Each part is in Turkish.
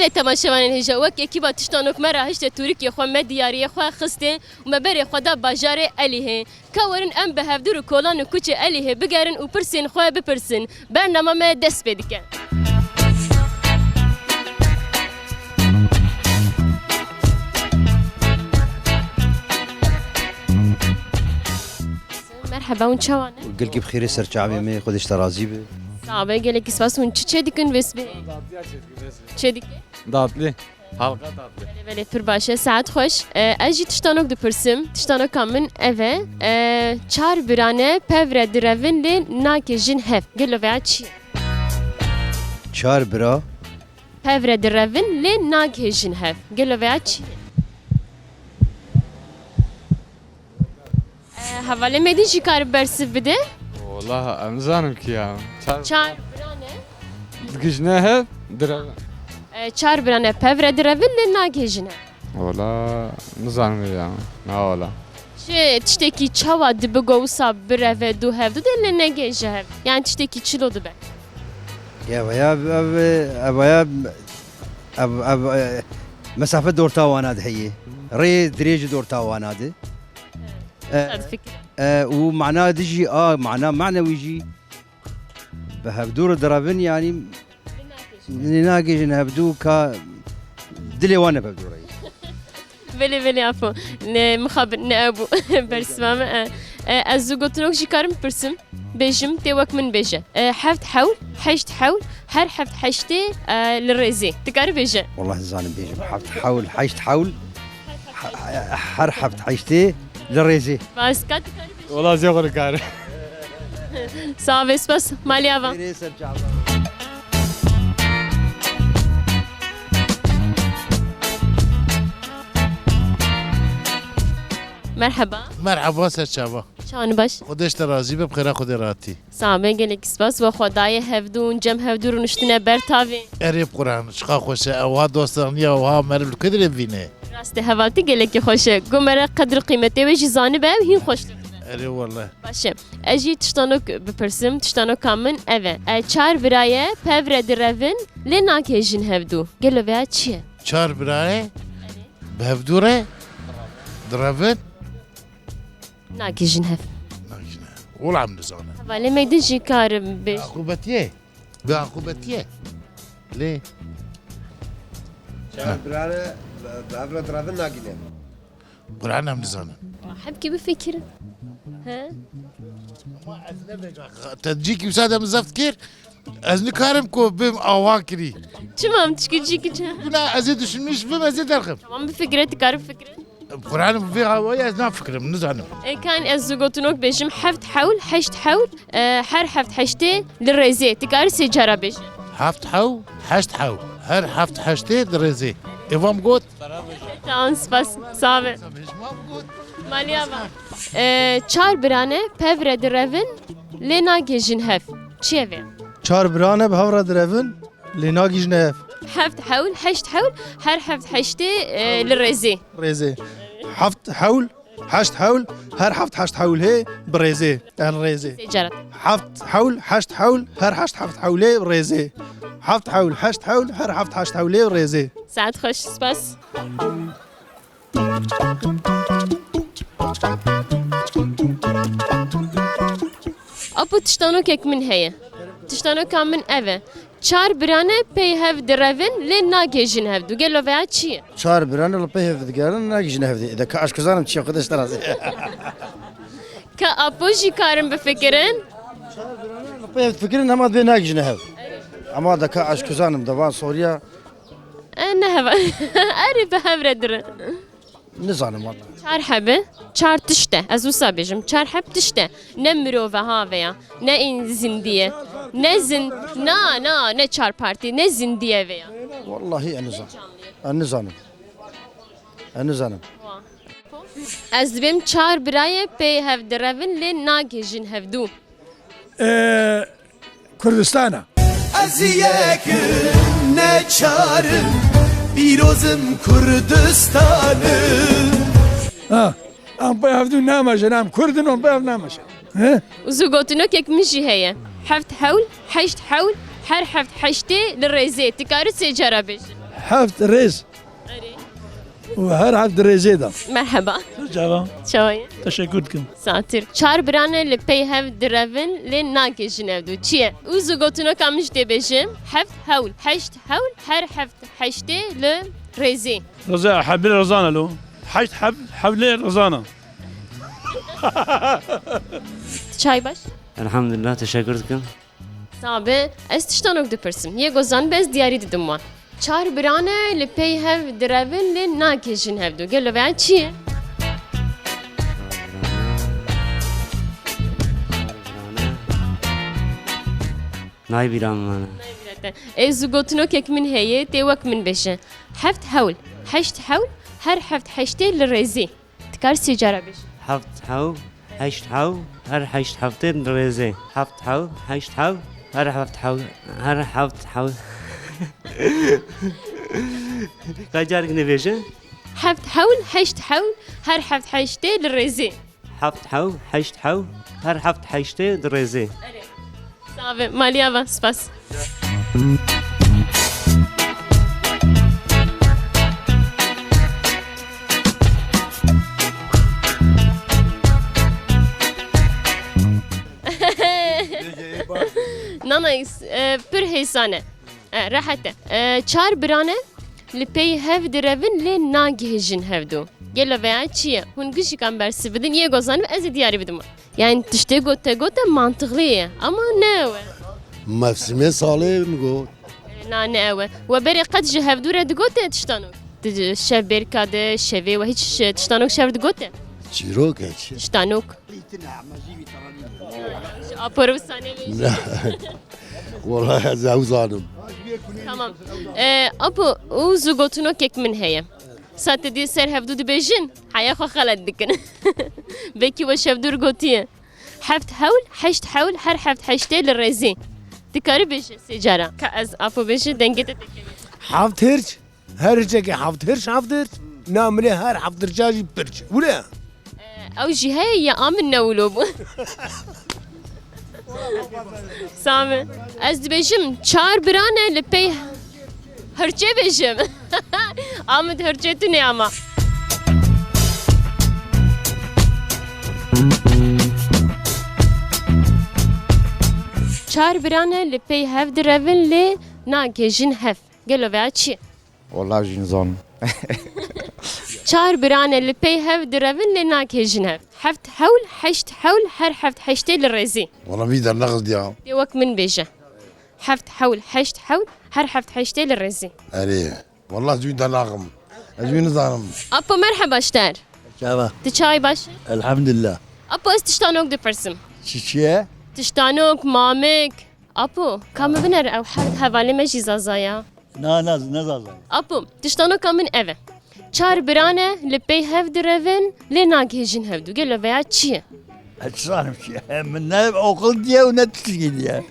gelê temaşevanên hêja wek yekî ba tiştanok me ra hişte Tirkiye xwe me diyariyê xwe xiste û me berê xwe da bajarê Êlihê. Ka werin em bi hevdûr û kolan û kuçê Êlihê bigerin û pirsên xwe bipirsin. Bername me dest pê dike. Merhaba hûn çawan e? قلقي بخير سرچاوي مي خودش ترازي به Sabe gelekî spas hûn çi dikin vesbê? Çê dike? Tatlı. Halka tatlı. Belê pir baş e saet xweş. Ez jî tiştanok dipirsim. Tiştanoka min ev e. Çar birane pevre direvin lê nake jin hev. Gelo veya çi? چهار برا Pevre direvin lê nake jin hev. Gelo veya çi? Hevalê me din jî karib bersiv bide? Vallahi anzanım ki ya. Çar birane. Dikişne hep direm. Çar birane pevre direvin lê nake jin hev. Vallahi nizanım ya. Ne ola. Ji tiştekî çawa dibe gowsa bireve du hev du de lê negêje hev. Yani tiştekî çilo dibe. يا ويا ويا مسافة دور تاوانات هي ري دريج دور تاوانات Hadi fikir. ومعناه دجي معناه معنوي يجي بهبدور درافن يعني نلاقي نهبدو كا دلي وانا بهبدور Veli afo. Ne mixabin ne ebu bersmame. Ez gotunok jî karim pirsim. Bejim te wek min beje. Heft hewl, heşt hewl, her heft heştê li rêzê. Dikare beje. والله زانم بيجي حول حيشت حول حر حفت حيشتي للريزي Bas kat dikare beje. Vallahi zevkli kar. Sağ ve spas Maliava. Merhaba. مرحبا سرچاوا Çanı baş. خودش ترازی به بخیر خود راتی Sağ ve gelek spas ve xwedayê hevdûn cem hevdûrun uştine bertavê. اريب قرآن شقا خوشه اوها دوستان یا اوها مرل کدر بینه Rastê hevaltî gelekî xweş e. Gomere qedir qîmetê ve jî zanibe ev hîn xweş dibin. اری والله Başe. Ez jî tiştanok bipirsim, tiştanoka min ev e. Çar viraye pevre direvin lê nake jin hevdû. Gelo veya çi ye? چهار برای بهفدوره درافن Nake jin hev. ناجنه ولا عم نزانه Hevalê me din jî karim bêj. عقوبتیه به عقوبتیه ليه قرآن هم نزانه Hebkî bifikirin. He? تجيكي مساعدة من زفت كير از نکارم کو بیم آوا کری Çimam tişkilcî ki çe. بنا ازي düşünmüş بیم ازي درخم Tamam bifikire dikarim fikrin. قرآن في هواي از نفكرم نزانم Kan ez gotunok bêjim heft hewl, heşt hewl, her heft heştê li rêzê. Dikare sê cara bêje. حفت حو حشت حو هر حفت حشتي درزي إفهم قوت Tamam spas. Sağ ve. Maliava. Çar birane pevre direvin lê nake jin hev. Çi ev e? چهار برانه به هورا درون لیناگیج نه Heft hewl, heşt hewl, her heft heştê li rêzê. ريزي حفت حول حشت حول هر حفت حشت حول هي بريزي الريزي Sê cara. حفت حول حشت حول هر حشت حفت حولي بريزي حفت حول حشت حول هر حفت حشت حولي بريزي Saat hoş spas. Apo tiştanokek min heye. Tiştanoka min ev e. Çar birane pey hev direvin lê nake jin hevdû. Gelo veya çi ye? شهر بران لبيه فدقارن ناقش نهفدي اذا كاش كزانم تشي خدش ترازي Ka apo jî karim bifikirin. لبيه فكرن هم بين ناقش نهف اما اذا كاش كزانم دوا سوريا Ne heva. Eri be hevre dirin. نزانم والله Çar hebe, çar tişte. Ez usa bejim. Çar heb tişte. Ne mirove haveya, ne in zindiye, ne zin, ne çar parti, ne zindiye veya. والله النزان النزانم النزانم Ez dibim çar biraye pey hev direvin lê nake jin hevdû. Kürdistan'a. Eziyeküm ne çarım Birozum Kürdistan'ım Ha. Am bayavdu namaşan am Kürdün on bayav namaşan. He? Uzu gotunok ekmin jî heye. Heft hewl, heşt hewl, her heft heştê li rêzê. Dikare sê cara bêjin. حفت ريز وهر حفت ريزي دا مرحبا جواب شوية تشکر کن ساتر چار برانه لپی هف درون لی ناکی جنودو چیه؟ او زگوتونو کامش دی بجم هفت هول هشت هول هر هفت هشته ل رزی رزا حبل رزانه لو حشت حبل رزانه چای باش؟ Elhamdülillah teşekkür ederim. Sabe ez tiştanok dipirsim yê gozan bez diyarî didim wan çar birane li pey hev direvin lê nakê jin hevdû gelo veya çi ye? Nay biram bana. Ez gotinokek min heye tê wek min beje heft hewl heşt hewl her heft heştê li rêzê dikar sê cara bêje Haft hav, heşt hav, her heşt haftin reze. Haft hav, heşt hav, her haft hav. Kaç yer ne veje? heft hewl heşt hewl her heft heştê li rêzê Haft hav, heşt hav, her haft heşte reze. Sabe maliyava spas Nanayız pür hesane rahate çar birane li pey hev direvin li nagihjin hevdu gelo veya çiye hun gişikan bersi bidin ye gozan ve ez diyarı bidim yani tişte gote mantıklı ye ama ne ve mevsimi salih mi go? na ne ve ve beri qad jehevdu red gote tiştanu şev berkade şeve ve hiç tiştanok şevd gote Çirok hiç. tiştanok Aparı saniye Vallahi zavzanım. Tamam. Apo o zugotunu kek min heye. Sate diye ser hevdu di bejin. Haya xo xalat dikin. Beki ve şevdur gotiye. Heft hawl, heşt hawl, her heft heşte li rezi. Dikarı beje secara. Ka az apo beje dengete tekemi. حفت هرش هرجك حفت هرش حفت هرش نعمله هر حفت رجاجي برش ولا Ew jî heye ya amin newlo bu. Sami. Ez dibêjim çar birane li pey hirçe bêjim. Amid hirçe tu ne ama. Çar birane li pey hev direvin lê nake jin hev. Gelo veya çi? والله جي نظام çar birane li pey hev direvin lê nake jin hev. Heft hewl heşt hewl her heft heştê li rêzê. Valla bir de nağız ya. Tê wek min bêje. Heft hewl heşt hewl her heft heştê li rêzê. Ali. Vallahi züğün de nağım. Züğün nizanım. Apo merhaba şter. شابه Ti çay baş. الحمد لله Apo ez tiştanok dipirsim. شيشيه Tiştanok mamek. Apo kamı biner ew her hevalê me jî zazaya. نا نزال Apo tiştanok min eve. Çar birane li pey hev direvin lê nagihêjin hevdû. Gelo veya çi ye? صارم شيء من ناب اوقل ديا ونتسقي ديا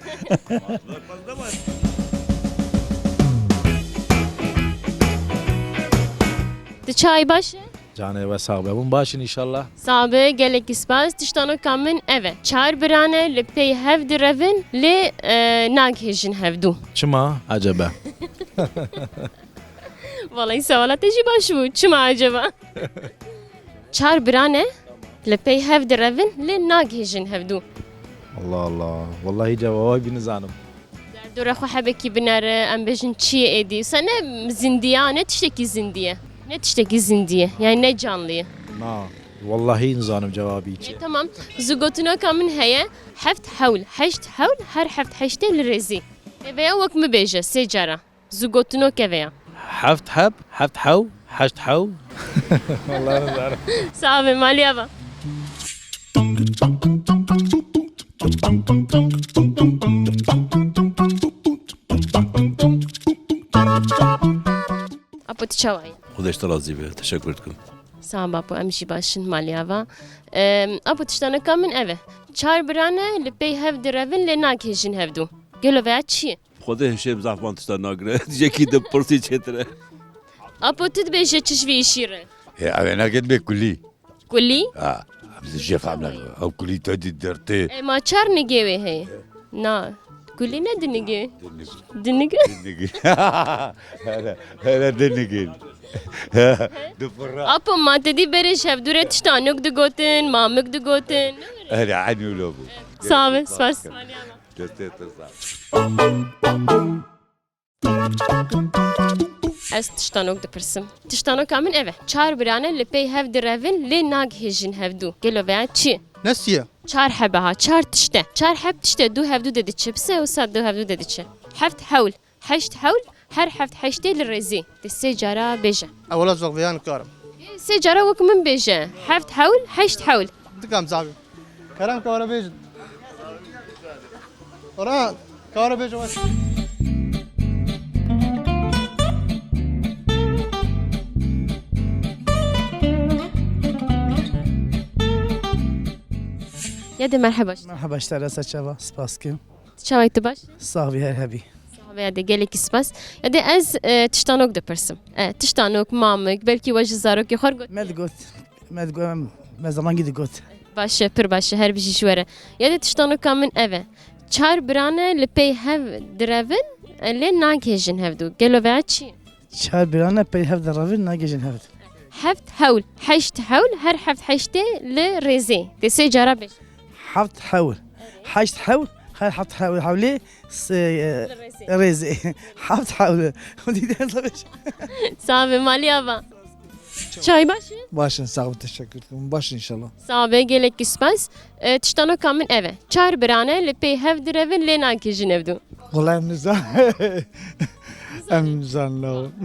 Ti çay baş. جانه و صاحب بون باشین inşallah. Sabe gelek ispas tiştanok min eve. Çar birane li pey hev direvin lê nagihêjin hevdû. Çima acaba. Vallahi سوالات جی باش بود چما عجبا çar birane li pey hev direvin lê nagihêjin hevdû. Allah Allah. Vallahi cevabı bir nizanım. Dore xwe hebekî binere em bêjin çi ye êdî. Sen ne zindiya ne tiştekî zindiye. Ne tiştekî zindiye yani ne canlıyı. Na. Vallahi nizanım cevabı için. Tamam. Zugotinoka min heye heft hewl heşt hewl her heft heştê li rêzî. Veya wek mi bêje sê cara. Zugotinoke veya. حفت حب حفت حو حشت حو والله نزعل Sabe maliyava. Apo ti çawayê. خودش ترازی به تشکر کنم. Sağ bapo em jî baş in maliyava. Apo tiştaneka min ev e. Çar birane li pey hev direvin lê nakêjin hevdû. Gelo veya çi ye? خود هشم زحمت تشتا ناگره دیگه کی دم پرسی چتره. Apo tu dibêje çi vî îşîre? Ya evine gitme kulli. Kulî? Ha. Biz şef amla. O kulli tedi derti. Ma çar nigê wê heye. Na. Kulli ne dinigi? Dinigi? هلا دنقين Apo mate di beriş hev duret tiştanok du gotin, mamuk du gotin. هلا عني ولوبو Sağ ol, spas. Ez tiştanok dipirsim. Tiştanok amin eve. Çar birane li pey hev direvin li nag hejin hevdu. Gelo veya çi? نسيه Çar hebeha, çar tişte. Çar heb tişte du hevdu dedi çi. Pse o sad du hevdu dedi çi. Heft hawl, heşt hawl, her heft heşte li rezi. De se cara beje. اولا زغبيان كارم Se cara vak min beje. Heft hawl, heşt hawl. دكام زعبي كلام كورا بيج ورا كورا بيج واش Ya de merhaba. مرحبا اشتغل ساتشافا سباسكي Çavaytı baş. صاحبي هرهبي Veya de gelek spas. Ya de ez tiştanok dipirsim. Tiştanok, mamuk, belki vajı zarok ya xor got. ما تقول ما زمان قد قلت Başı, pir başı, her bir şey şuara. Ya de tiştanok amin eve. Çar birane li pey hev direvin, li nag hejin hevdu. Gelo veya çi? شهر برانا بي هفد الرافين ناقجن هفد Heft hawl, heşt hawl, her heft heşte li rezi. De se cara beş. حفت حول حشت حول هل حفت حول حولي ريزي حفت حول ودي ده Sağ ol, mali ava. Çay başı? باشن ساعه تشكر باش ان شاء الله Sağ ol, gelek spas. Tiştanok amin eve. Çar birane li pey hev direvin, li nag hejin hevdu. والله مزان امزان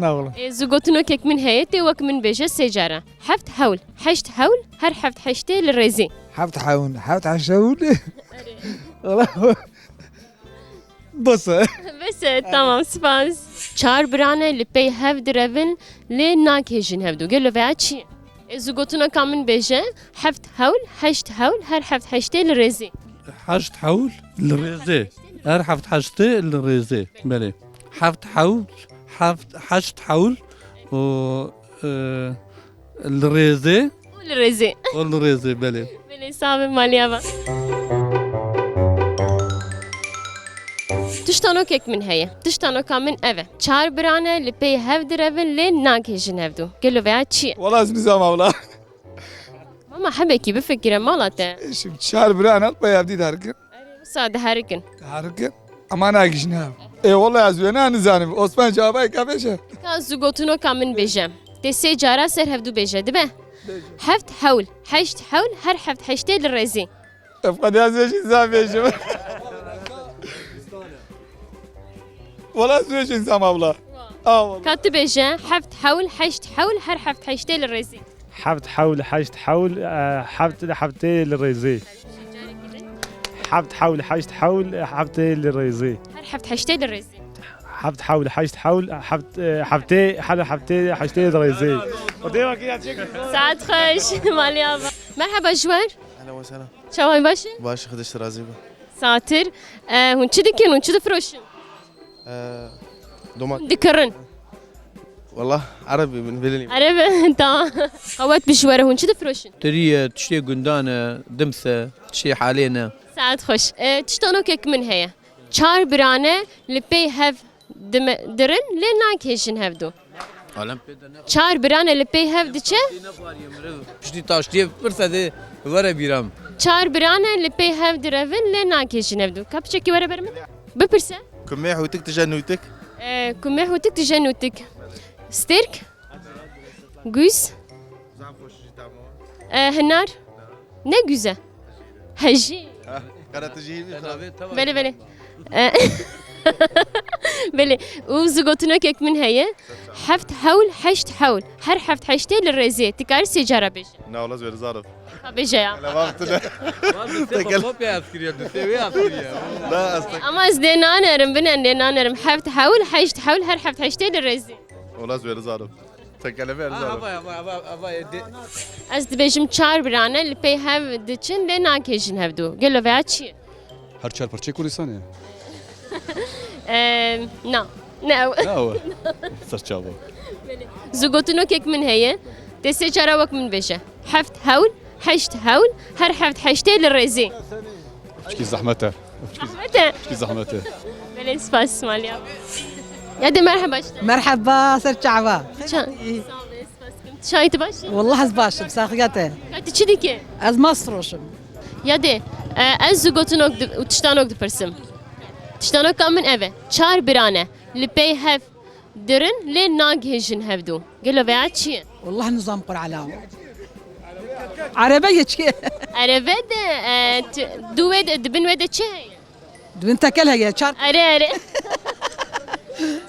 لا والله زوجتنا من هيئة وكمن بيجة سجارة حفت حول حشت حول هر حفت حشتي للرزي حاولت حاول حاولت حشاول والله بص بس تمام سباس چار برانه لپی هف درون لی ناک هجن هفدو گلو وعچی زوجتنا من بيجة حفت حول حشت حول هر حفت حشتي للرزي حشت حول للريزي هر حفت حشتي للريزي بلي حفت حول حشت حول و الريزي للرزي والريزي بلي بلي صعب ماليابا تشتانوك من هي تشتانوك من افا چار برانه لپی هف درون لی ناک هجن هفدو گلو وعچی والله نظام والله ماما حبكي بفكر مالته شو شهر بران الطياب دي دارك صاد هركن دارك اما ناقش نام اي والله يا زوينا نزانم عثمان جوابي كافشه كان زوجتنا كامن بيجم تسي جارا سر هفدو بيجه دبه حفت حول حشت حول هر حفت حشتي للرزي افقد يا زوج نظام يا شباب والله زوج نظام والله والله كاتب بيجه حفت حول حشت حول هر حفت حشتي للرزي حفت حول حشت حول حفتي للريزي حفت حول حشت حول حفتي للريزي هر حفت حشتي للرزي حفت حول حشت حول حفتي حشتي للريزي سعد خوش ماليابا مرحبا جوار اهلا وسهلا شو باشا باش خدش رازيبه ساتر هون چه دكين هون چه دفروشن دوما دكرن والله عربي من بلني عربي تا قوات بجوار هون چه دفروشن تريه تشتي قندانه دمثه تشتي حالينا سعد خوش تشتانو كيك من هي چار برانه لپی هف درن لی ناک هجن هفدو چار برانه لپی هف دچه تشتي تاشتي فرصه ورا بيرام چار برانه لپی هف درون لی ناک هجن هفدو kapçe ki ورا برمه بپرسه كميح وتك تجنوتك كمه وتك تجنوتك ستيرك جوز هنار ne güzel هجي بله بله بله وزوجتنا كيك من هي حفت حول حشت حول هر حفت حشتي للرزي تكار سيجارة بيج لا والله زوير زارف بيجا يا اما ازدينا نرم بنا ندينا نرم حفت حول حشت حول هر حفت حشتي للرزي والله زوير زارف تكلم زارف از دبيجم چار برانه لپی هف دچن لی ناک هجن هفدو گلو ویا چی هر چهار پرچه کوردستانه نه نه سرچاوه زوجتنا كيك من هي تسي چرا وك من بيشه حفت حول حشت حول هر حفت حشتي للرزي بشكي زحمتها متى بشكي زحمتها بلي سباس ماليا يا دي مرحبا مرحبا سرچعبا شايت باش والله از باشم ساخياته كنت تشدي كي از مصروشم يا دي از زوجتنوك وتشتانوك دبرسم تشتانوك كم من افه چار برانه لبي هف درن لين ناجهجن هفدو قالوا بيعت شي والله نظام قرعلاو عربية شي عربية دويد دبن ويدا شي دون تاكلها يا شار اري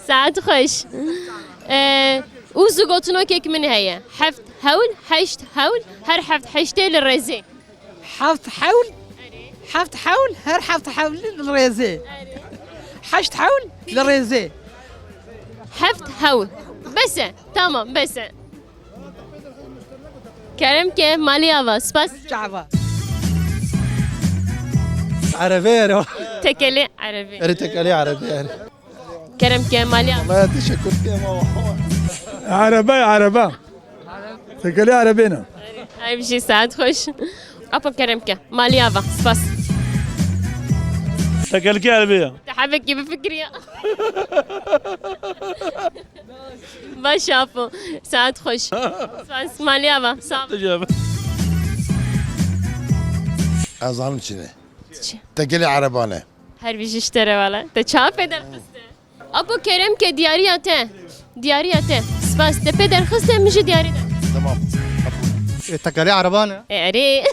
ساعات خوش وزوجتنوك كيك من هي حفت حول حشت حول هر حفت حشتي للرزي حفت حول حفت حول هر حفت حول للريزي حشت حول للريزي حفت حول بس تمام بس كرم كيف مالي افا سباس شعبا عربية تكلي عربي اريتك عليه عربية كرم كيف مالي افا والله تشكر كيما عربة تكلي عربينا هاي بشي ساعات خوش ابا كرم كيف مالي افا سباس تكلكي عربية تحبكي بفكرية ما شافوا ساعات خوش سباس مالي افا صعب تجاب أظن شنو تقلي عربانة هر بيجي اشتري ولا تشافي در خسته ابو كرم كي ديارياته ديارياته سباس تبي در خسته مجي دياري در تمام تكلي عربانة اري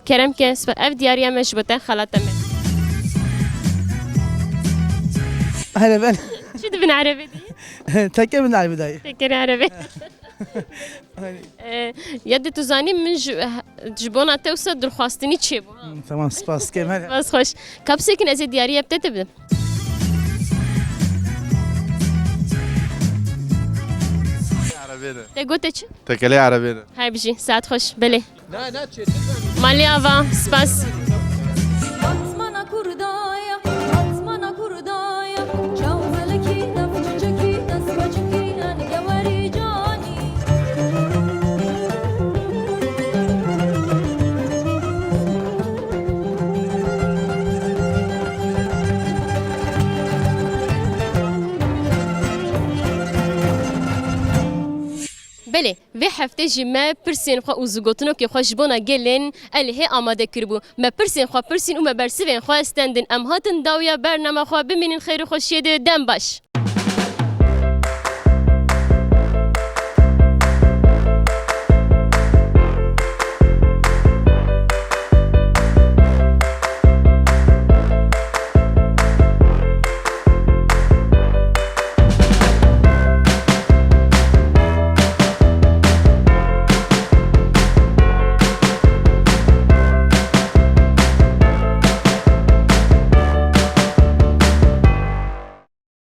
كرم كي سباس اف دياريا مشبوطه خلاطه من هلا بنا شو تبن عربي دي تاكل من البداية تكري عربي يد تزاني من جبونا توصل درخواستني تشي بو تمام سباس كيف هلا بس خوش كابسكن از دياريا بتتبدا عربينا تقولتش تكلي عربينا هاي بيجي ساعات خوش بلي مالي افا سباس Atmana kurdaya, atmana kurdaya, çavzalaki nafçıcaki nasbacıki yani gavari cani. بله و هفته جی ما پرسین خو اوزگوتنو که خوش بونا گلین اله آماده کربو ما پرسین خو پرسین و ما برسیون خو استندن ام هاتن داویا برنامه خو ببینین خیر خوشیه دم باش